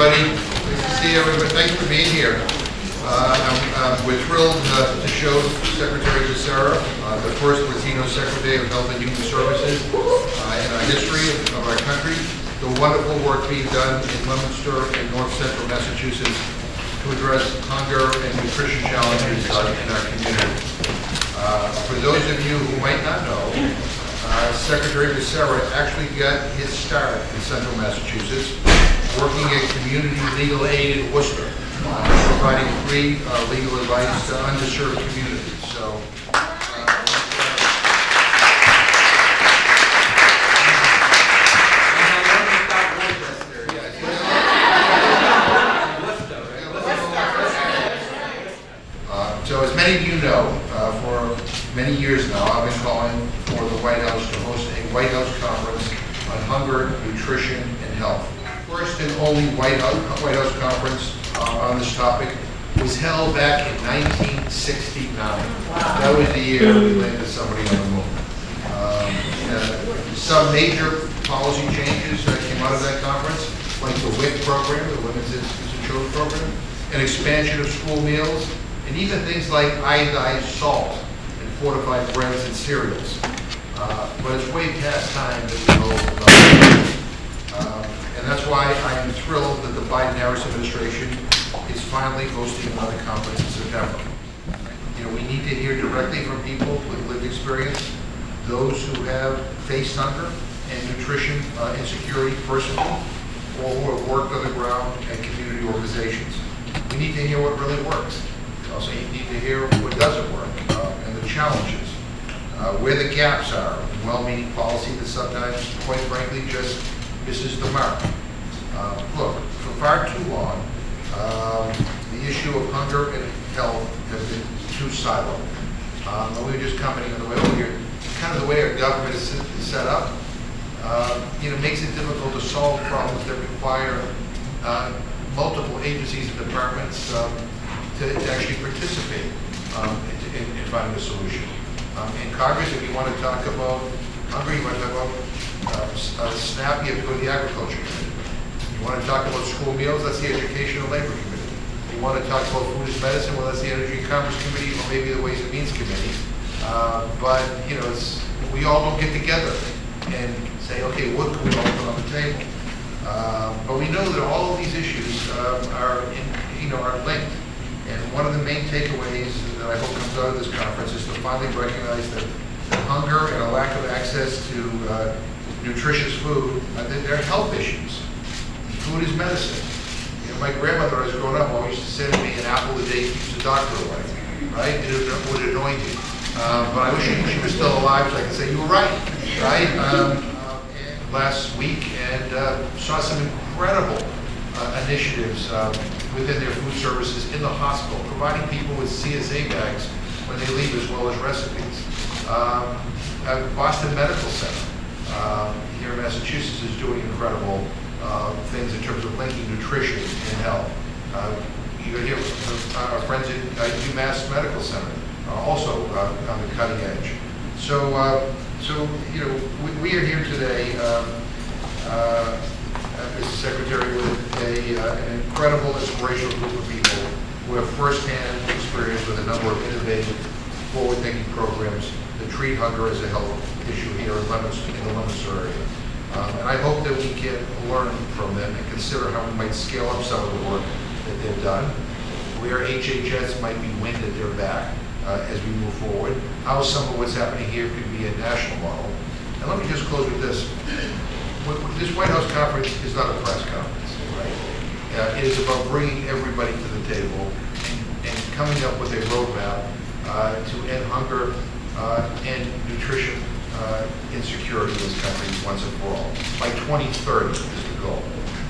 everybody. Nice to see everybody. Thanks for being here. We're thrilled to show Secretary Becerra, the first Latino Secretary of Health and Human Services in our history of our country, the wonderful work being done in Leominster and North Central Massachusetts to address hunger and nutrition challenges in our community. For those of you who might not know, Secretary Becerra actually got his start in Central Massachusetts, working at Community Legal Aid in Worcester, providing free legal advice to underserved communities. So, so as many of you know, for many years now, I've been calling for the White House to host a White House conference on hunger, nutrition, and health. First and only White House conference on this topic was held back in 1969. Wow. That was the year we landed somebody on the moon. Some major policy changes that came out of that conference, like the WIC program, the Women's Institute of Children program, an expansion of school meals, and even things like iodized salt and fortified breads and cereals. But it's way past time that we hold and that's why I'm thrilled that the Biden-Harris administration is finally hosting another conference in September. You know, we need to hear directly from people with lived experience, those who have faced hunger and nutrition insecurity personally, or who have worked on the ground at community organizations. We need to hear what really works. We also need to hear what doesn't work and the challenges, where the gaps are in well-meaning policy that sometimes, quite frankly, just misses the mark. Look, for far too long, the issue of hunger and health has been too siloed. And we were just commenting on the way over here, kind of the way our government is set up, makes it difficult to solve problems that require multiple agencies and departments to actually participate in finding a solution. In Congress, if you want to talk about hunger, you want to talk about SNAP, you have to go to the Agriculture Committee. You want to talk about school meals, that's the Education and Labor Committee. You want to talk about food as medicine, well, that's the Energy and Commerce Committee, or maybe the Ways and Means Committee. But we all don't get together and say, okay, what can we all put on the table? But we know that all of these issues are linked. And one of the main takeaways that I hope comes out of this conference is to finally recognize that hunger and a lack of access to nutritious food, they're health issues. Food is medicine. My grandmother, as growing up, always used to say to me, an apple a day keeps the doctor away, right? It would anoint you. But I wish she was still alive so I could say, you were right, right? Last week, and saw some incredible initiatives within their food services in the hospital, providing people with CSA bags when they leave, as well as recipes. Boston Medical Center here in Massachusetts is doing incredible things in terms of linking nutrition and health. You hear from our friends at UMass Medical Center, also on the cutting edge. So we are here today, Mr. Secretary, with an incredible, inspirational group of people who have firsthand experience with a number of innovative, forward-thinking programs that treat hunger as a health issue here in the Leominster area. And I hope that we can learn from them and consider how we might scale up some of the work that they've done, where HHS might be wind at their back as we move forward, how some of what's happening here could be a national model. And let me just close with this. This White House conference is not a press conference, right? It is about bringing everybody to the table and coming up with a roadmap to end hunger and nutrition insecurity in this country once and for all. By 2030 is the goal,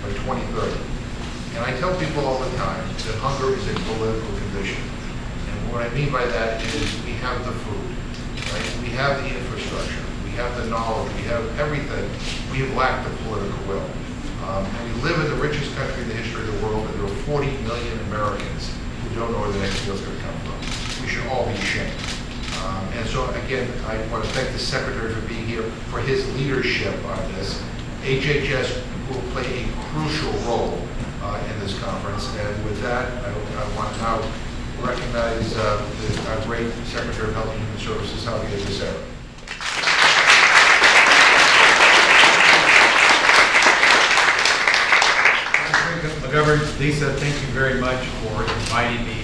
by 2030. And I tell people all the time that hunger is a political condition. And what I mean by that is we have the food, right? We have the infrastructure, we have the knowledge, we have everything. We have lacked the political will. And we live in the richest country in the history of the world, and there are 40 million Americans who don't know where the next meal is going to come from. We should all be ashamed. And so, again, I want to thank the Secretary for being here, for his leadership on this. HHS will play a crucial role in this conference. And with that, I want to now recognize our great Secretary of Health and Human Services, Xavier Becerra. McGovern, Lisa, thank you very much for inviting me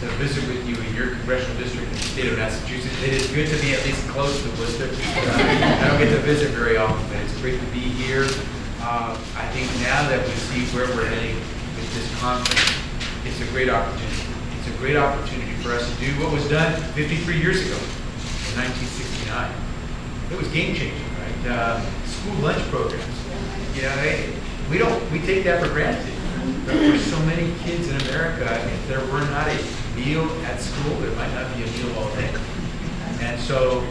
to visit with you in your congressional district in the state of Massachusetts. It is good to be at least close to Worcester. I don't get to visit very often, but it's great to be here. I think now that we see where we're heading with this conference, it's a great opportunity. It's a great opportunity for us to do what was done 53 years ago in 1969. It was game-changing, right? School lunch programs. You know, we take that for granted. But for so many kids in America, if there were not a meal at school, there might not be a meal all day. And so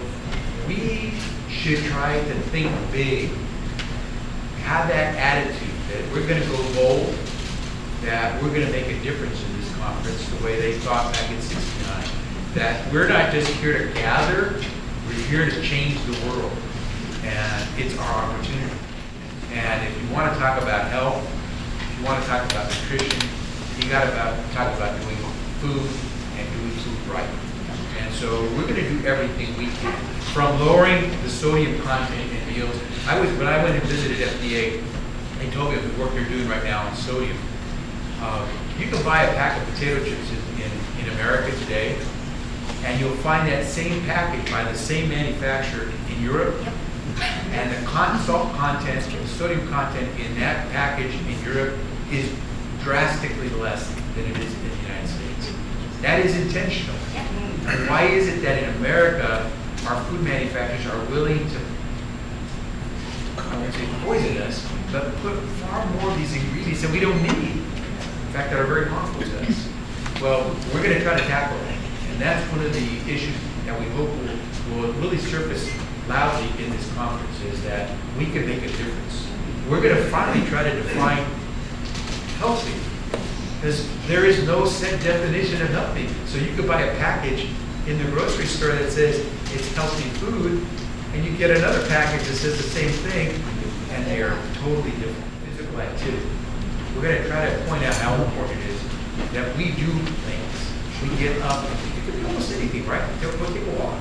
we should try to think big, have that attitude that we're going to go bold, that we're going to make a difference in this conference the way they thought back in '69. That we're not just here to gather, we're here to change the world. And it's our opportunity. And if you want to talk about health, if you want to talk about nutrition, you got to talk about doing food and doing food right. And so we're going to do everything we can, from lowering the sodium content in meals. When I went and visited FDA, they told me of the work they're doing right now on sodium. You can buy a pack of potato chips in America today, and you'll find that same package by the same manufacturer in Europe. And the salt content, the sodium content in that package in Europe is drastically less than it is in the United States. That is intentional. And why is it that in America, our food manufacturers are willing to, I won't say poison us, but put far more of these ingredients that we don't need, in fact, that are very harmful to us? Well, we're going to try to tackle that. And that's one of the issues that we hope will really surface loudly in this conference, is that we can make a difference. We're going to finally try to define healthy, because there is no set definition of healthy. So you could buy a package in the grocery store that says it's healthy food, and you get another package that says the same thing, and they are totally different. Physical activity. We're going to try to point out how important it is that we do things. We get up, it could be almost anything, right? Go take a walk,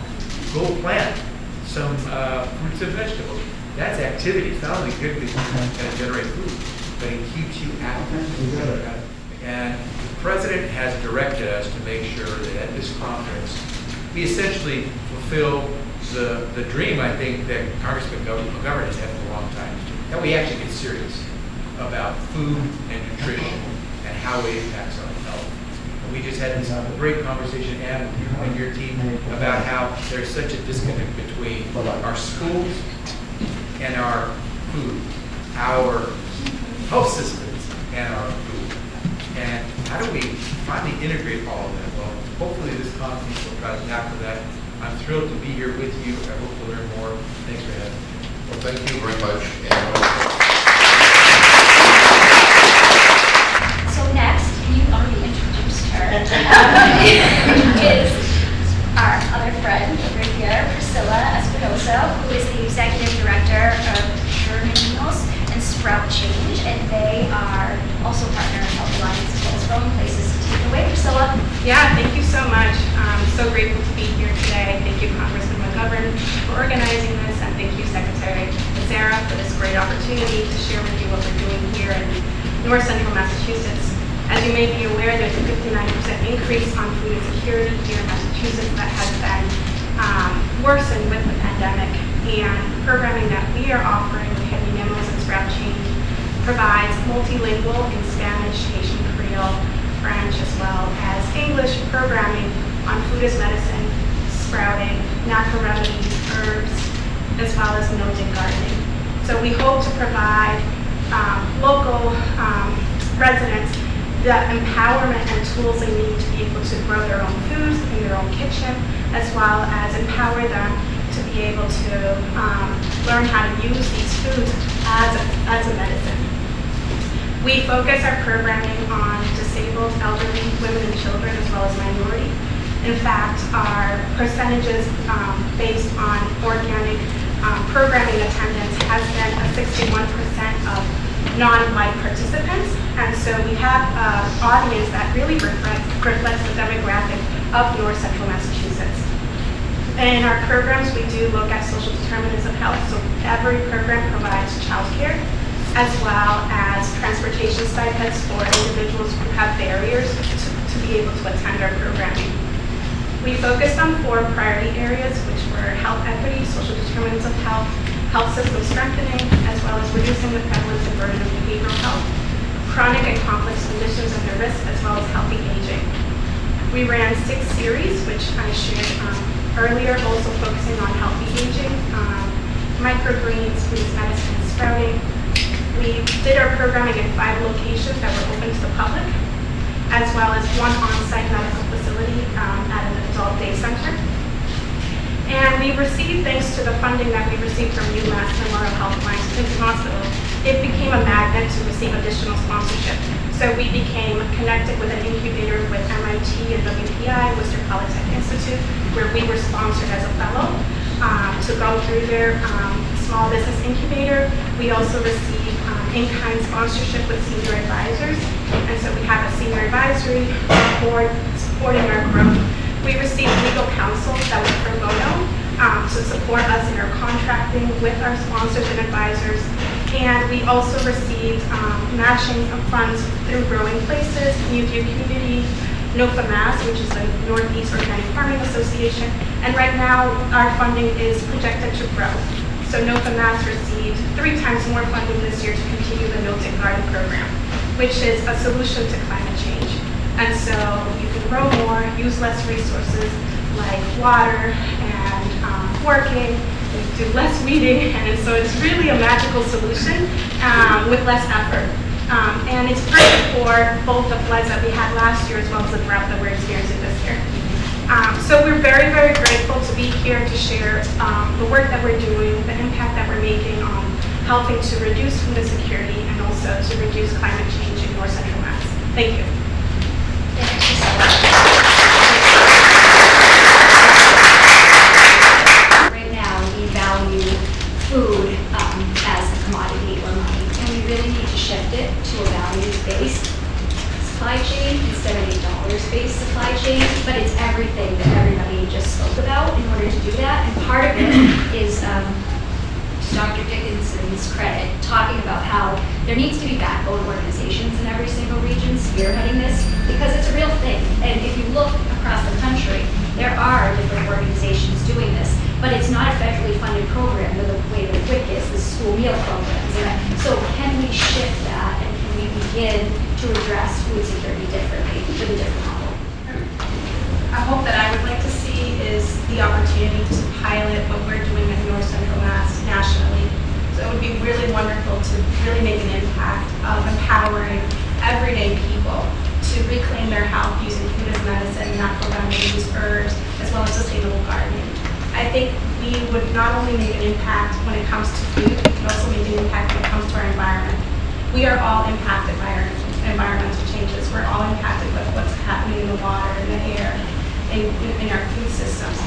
go plant some fruits and vegetables. That's activity. It's not only good because it's going to generate food, but it keeps you active. And the president has directed us to make sure that at this conference, we essentially fulfill the dream, I think, that Congressman McGovern has had for a long time, that we actually get serious about food and nutrition and how it impacts our health. We just had this great conversation, Ann, with you and your team, about how there's such a disconnect between our schools and our food, our health systems and our food. And how do we finally integrate all of that? Well, hopefully this conference will try to tackle that. I'm thrilled to be here with you. I hope to learn more. Thanks for having me. Well, thank you very much. So next, you already introduced her, is our other friend over here, Priscilla Espinosa, who is the Executive Director of German Meals and SproutChange, and they are also partner of Health Alliance as well as Growing Places. Take it away, Priscilla. Yeah, thank you so much. I'm so grateful to be here today. Thank you, Congressman McGovern, for organizing this, and thank you, Secretary Becerra, for this great opportunity to share with you what we're doing here in North Central Massachusetts. As you may be aware, there's a 59% increase on food insecurity here in Massachusetts that has been worsened with the pandemic. And the programming that we are offering with Heavy Meals and SproutChange provides multilingual in Spanish, Haitian Creole, French, as well as English programming on food as medicine, sprouting, natural remedies, herbs, as well as no-dig gardening. So we hope to provide local residents the empowerment and tools they need to be able to grow their own foods in their own kitchen, as well as empower them to be able to learn how to use these foods as a medicine. We focus our programming on disabled, elderly, women and children, as well as minority. In fact, our percentages based on organic programming attendance has been a 61% of non-white participants. And so we have an audience that really reflects the demographic of North Central Massachusetts. In our programs, we do look at social determinants of health. So every program provides childcare, as well as transportation stipends for individuals who have barriers to be able to attend our programming. We focused on 4 priority areas, which were health equity, social determinants of health, health system strengthening, as well as reducing the prevalence and burden of behavioral health, chronic and complex conditions and their risk, as well as healthy aging. We ran 6 series, which I shared earlier, also focusing on healthy aging, microgreens, food medicine, and sprouting. We did our programming in 5 locations that were open to the public, as well as 1 on-site medical facility at an adult day center. And we received, thanks to the funding that we received from UMass Memorial Health Clinton Hospital, it became a magnet to receive additional sponsorship. So we became connected with an incubator with MIT and WPI, Worcester Polytech Institute, where we were sponsored as a fellow to go through their small business incubator. We also received in-kind sponsorship with senior advisors. And so we have a senior advisory board supporting our growth. We received legal counsel that was pro bono to support us in our contracting with our sponsors and advisors. And we also received matching of funds through Growing Places, New View Community, NOFA Mass, which is the Northeast Organic Farming Association. And right now, our funding is projected to grow. So NOFA Mass received 3 times more funding this year to continue the Milton Garden program, which is a solution to climate change. And so you can grow more, use less resources like water and working, we do less weeding, and so it's really a magical solution with less effort. And it's perfect for both the floods that we had last year as well as the drought that we're experiencing this year. So we're very, very grateful to be here to share the work that we're doing, the impact that we're making on helping to reduce food insecurity and also to reduce climate change in North Central Mass. Thank you. Thank you so much. Right now, we value food as a commodity or money, and we really need to shift it to a values-based supply chain instead of a dollars-based supply chain, but it's everything that everybody just spoke about in order to do that. And part of it is Dr. Dickinson's credit, talking about how there needs to be backbone organizations in every single region spearheading this, because it's a real thing. And if you look across the country, there are different organizations doing this, but it's not a federally funded program the way that WIC is, the school meal programs. And so can we shift that, and can we begin to address food security differently with a different model? A hope that I would like to see is the opportunity to pilot what we're doing at North Central Mass nationally. So it would be really wonderful to really make an impact of empowering everyday people to reclaim their health using food as medicine, natural remedies, herbs, as well as sustainable gardening. I think we would not only make an impact when it comes to food, we can also make an impact when it comes to our environment. We are all impacted by our environmental changes. We're all impacted by what's happening in the water, in the air, in our food systems.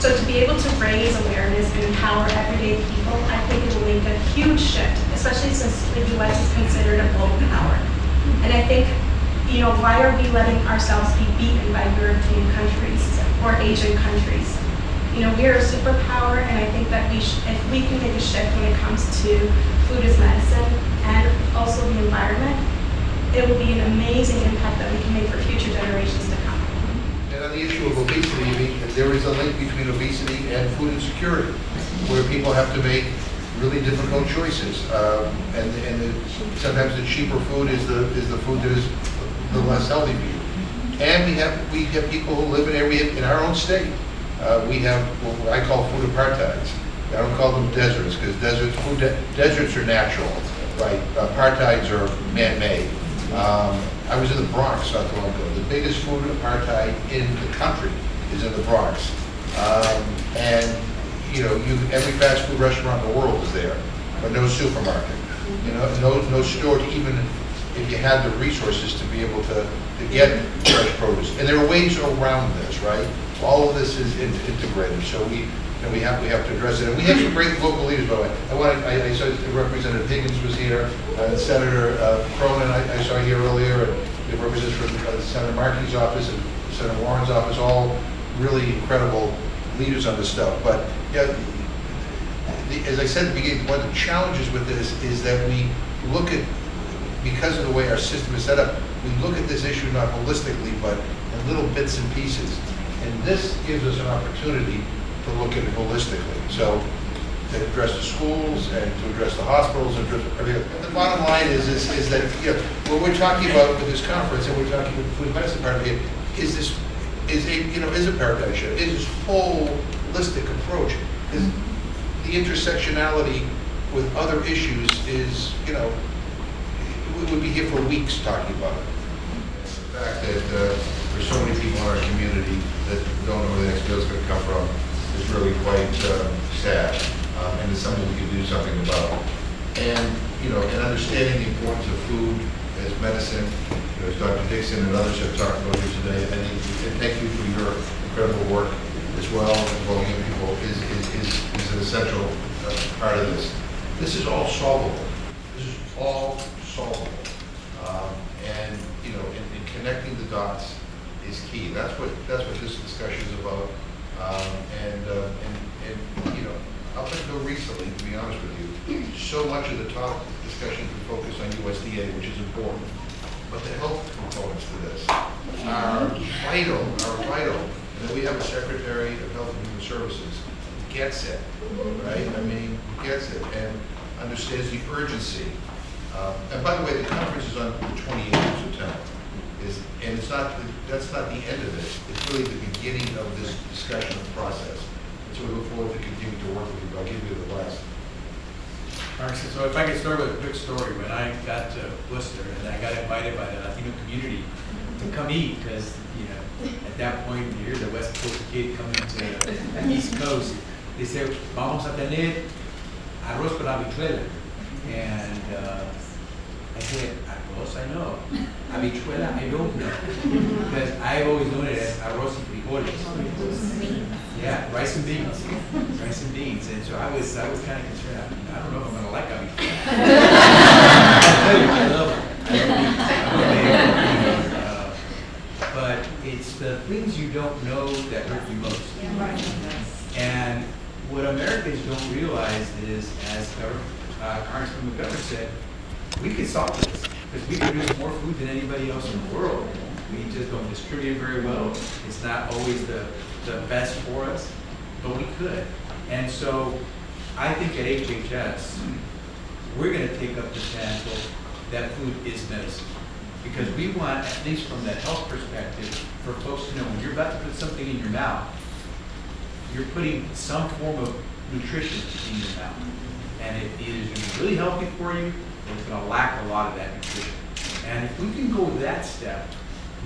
So to be able to raise awareness and empower everyday people, I think it will make a huge shift, especially since the U.S. is considered a global power. And I think, why are we letting ourselves be beaten by European countries or Asian countries? We are a superpower, and I think that if we can make a shift when it comes to food as medicine and also the environment, it will be an amazing impact that we can make for future generations to come. And on the issue of obesity, there is a link between obesity and food insecurity, where people have to make really difficult choices, sometimes the cheaper food is the food that is the less healthy for you. And we have people who live in our own state. We have what I call food apartheids. I don't call them deserts, because deserts are natural, right? Apartheids are man-made. I was in the Bronx not too long ago. The biggest food apartheid in the country is in the Bronx. Every fast food restaurant in the world is there, but no supermarket. No store to, even if you had the resources to be able to get fresh produce. And there are ways around this, right? All of this is integrated. So and we have to address it. And we have some great local leaders, by the way. I saw Representative Higgins was here, Senator Cronin I saw here earlier, and the representatives from Senator Markey's office and Senator Warren's office, all really incredible leaders on this stuff. But yeah, as I said at the beginning, one of the challenges with this is that we look at, because of the way our system is set up, we look at this issue not holistically, but in little bits and pieces. And this gives us an opportunity to look at it holistically. So to address the schools and to address the hospitals and address everything. And the bottom line is that, you know, what we're talking about with this conference, and we're talking with the food medicine part of it, is a paradigm shift. It is this holistic approach. The intersectionality with other issues is, you know, we would be here for weeks talking about it. The fact that there's so many people in our community that don't know where the next bill is going to come from is really quite sad, and it's something we can do something about. And, you know, and understanding the importance of food as medicine, you know, as Dr. Dixon and others have talked about here today, and thank you for your incredible work as well, involving young people, is an essential part of this. This is all solvable. This is all solvable. And, you know, and connecting the dots is key. That's what this discussion is about. And you know, up until recently, to be honest with you, so much of the talk discussion has been focused on USDA, which is important. But the health components to this are vital. And then we have a Secretary of Health and Human Services who gets it, right? I mean, who gets it and understands the urgency. And by the way, the conference is on the 28th of September. And that's not the end of it. It's really the beginning of this discussion process. And so we look forward to continuing to work with you. I'll give you the last. All right, so if I could start with a quick story. When I got to Worcester and I got invited by the Latino community to come eat, because, you know, at that point you hear the West Coast kid coming to the East Coast, they said, vamos a tener arroz con habichuela. And I said, arroz, I know. Habichuela, I don't know. Because I've always known it as arroz y frijoles. Yeah, rice and beans. Rice and beans. And so I was kind of concerned. I don't know if I'm going to like habichuela. I tell you, I love beans. But it's the things you don't know that hurt you most. And what Americans don't realize is, as Congressman McGovern said, we could solve this because we produce more food than anybody else in the world. We just don't distribute it very well. It's not always the best for us, but we could. And so I think at HHS, we're going to take up the mantle that food is medicine. Because we want, at least from the health perspective, for folks to know when you're about to put something in your mouth, you're putting some form of nutrition in your mouth. And it is going to be really healthy for you, but it's going to lack a lot of that nutrition. And if we can go that step,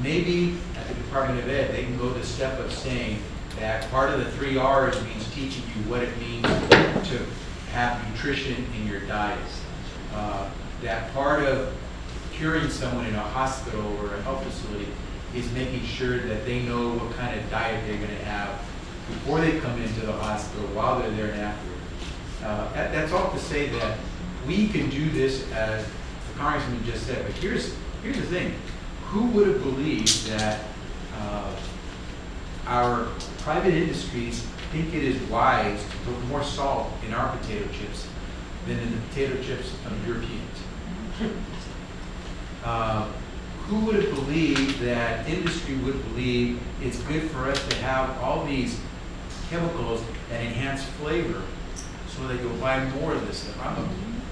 maybe at the Department of Ed, they can go the step of saying that part of the 3 R's means teaching you what it means to have nutrition in your diets. That part of curing someone in a hospital or a health facility is making sure that they know what kind of diet they're going to have before they come into the hospital, while they're there and afterward. That's all to say that we can do this, as the Congressman just said, but here's the thing. Who would have believed that our private industries think it is wise to put more salt in our potato chips than in the potato chips of Europeans? Who would have believed that industry would believe it's good for us to have all these chemicals that enhance flavor so they go buy more of this stuff?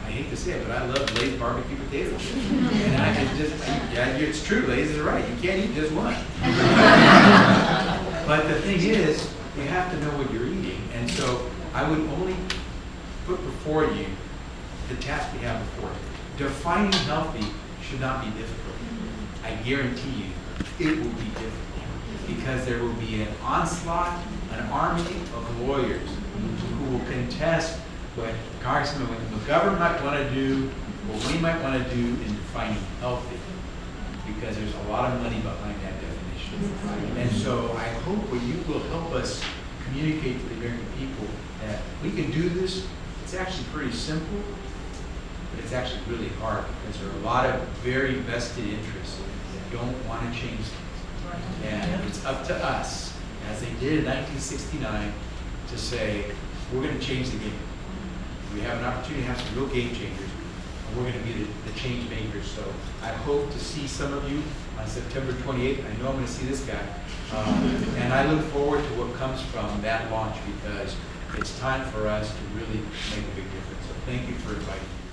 I hate to say it, but I love Lay's barbecue potato chips. And I can just, yeah, it's true, Lay's is right. You can't eat just one. But the thing is, you have to know what you're eating. And so I would only put before you the task we have before you. Defining healthy should not be difficult. I guarantee you it will be difficult because there will be an onslaught, an army of lawyers who will contest what Congressman McGovern might want to do, what we might want to do in defining healthy, because there's a lot of money behind that definition. And so I hope what you will help us communicate to the American people that we can do this. It's actually pretty simple, but it's actually really hard because there are a lot of very vested interests that don't want to change things. And it's up to us, as they did in 1969, to say, we're going to change the game. We have an opportunity to have some real game changers, and we're going to be the change makers. So I hope to see some of you on September 28th. I know I'm going to see this guy. And I look forward to what comes from that launch because it's time for us to really make a big difference. So thank you for inviting me.